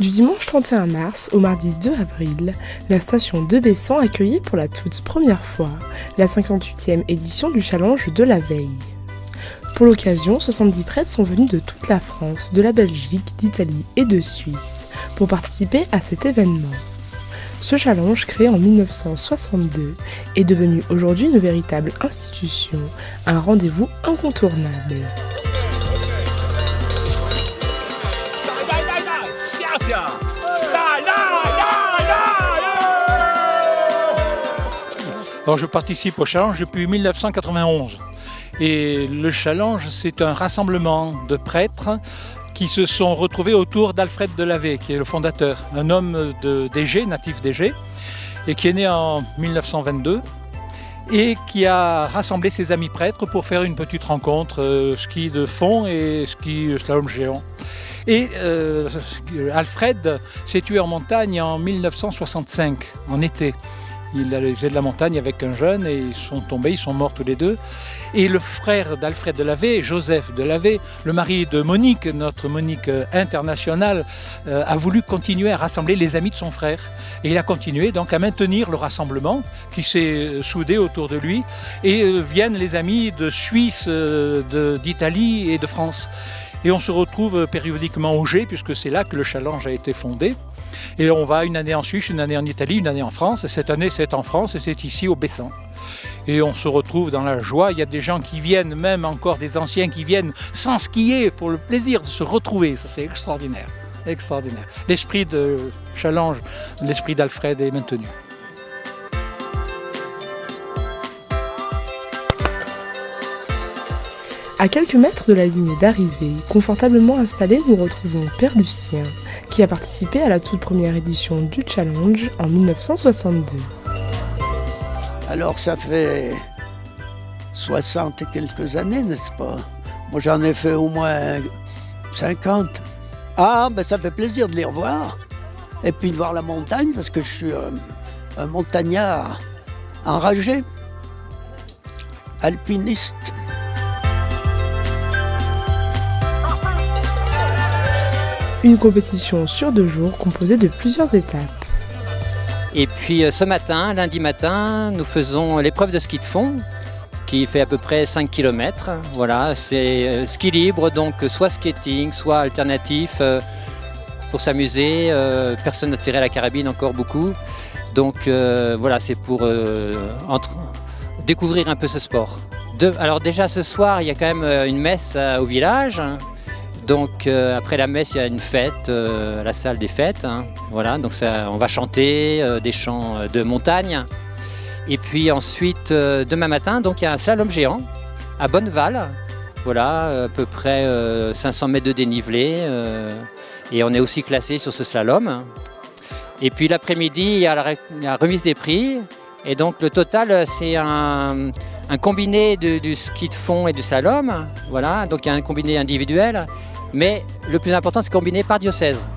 Du dimanche 31 mars au mardi 2 avril, la station de Bessan accueillait pour la toute première fois la 58e édition du challenge de la veille. Pour l'occasion, 70 prêtres sont venus de toute la France, de la Belgique, d'Italie et de Suisse pour participer à cet événement. Ce challenge, créé en 1962, est devenu aujourd'hui une véritable institution, un rendez-vous incontournable. Alors je participe au challenge depuis 1991 et le challenge c'est un rassemblement de prêtres qui se sont retrouvés autour d'Alfred Delavet qui est le fondateur, un homme d'Égée, natif d'Égée et qui est né en 1922 et qui a rassemblé ses amis prêtres pour faire une petite rencontre ski de fond et ski slalom géant. Et Alfred s'est tué en montagne en 1965, en été. Il faisait de la montagne avec un jeune et ils sont tombés, ils sont morts tous les deux. Et le frère d'Alfred Delavet, Joseph Delavet, le mari de Monique, notre Monique internationale, a voulu continuer à rassembler les amis de son frère. Et il a continué donc à maintenir le rassemblement qui s'est soudé autour de lui. Et viennent les amis de Suisse, d'Italie et de France. Et on se retrouve périodiquement au G, puisque c'est là que le challenge a été fondé. Et on va une année en Suisse, une année en Italie, une année en France. Et cette année, c'est en France et c'est ici au Bessan. Et on se retrouve dans la joie. Il y a des gens qui viennent, même encore des anciens qui viennent sans skier pour le plaisir de se retrouver. Ça, c'est extraordinaire. Extraordinaire. L'esprit de challenge, l'esprit d'Alfred est maintenu. À quelques mètres de la ligne d'arrivée, confortablement installé, nous retrouvons Père Lucien, qui a participé à la toute première édition du challenge en 1962. Alors ça fait 60 et quelques années, n'est-ce pas? Moi j'en ai fait au moins 50. Ah, ben ça fait plaisir de les revoir. Et puis de voir la montagne, parce que je suis un montagnard enragé, alpiniste. Une compétition sur 2 jours composée de plusieurs étapes. Et puis ce matin, lundi matin, nous faisons l'épreuve de ski de fond qui fait à peu près 5 km. Voilà, c'est ski libre, donc soit skating, soit alternatif pour s'amuser. Personne n'a tiré à la carabine, encore beaucoup. Donc voilà, c'est pour découvrir un peu ce sport. Alors déjà ce soir, il y a quand même une messe au village. Donc après la messe, il y a une fête à la salle des fêtes. Voilà, donc ça, on va chanter des chants de montagne. Et puis ensuite, demain matin, donc il y a un slalom géant à Bonneval. Voilà, à peu près 500 mètres de dénivelé. Et on est aussi classé sur ce slalom. Et puis l'après-midi, il y a la remise des prix. Et donc le total, c'est un combiné du ski de fond et du slalom. Voilà, donc il y a un combiné individuel. Mais le plus important, c'est combiné par diocèse.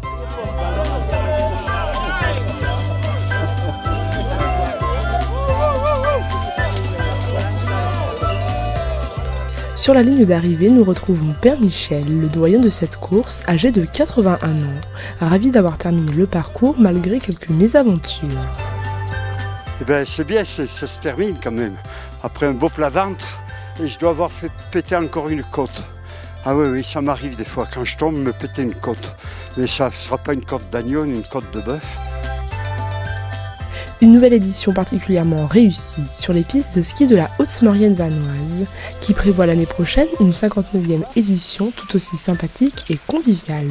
Sur la ligne d'arrivée, nous retrouvons Père Michel, le doyen de cette course, âgé de 81 ans, ravi d'avoir terminé le parcours malgré quelques mésaventures. Eh bien, c'est bien, ça se termine quand même. Après un beau plat-ventre, et je dois avoir fait péter encore une côte. Ah oui, ça m'arrive des fois, quand je tombe, me péter une côte. Mais ça ne sera pas une côte d'agneau, une côte de bœuf. Une nouvelle édition particulièrement réussie sur les pistes de ski de la Haute-Maurienne vanoise, qui prévoit l'année prochaine une 59e édition tout aussi sympathique et conviviale.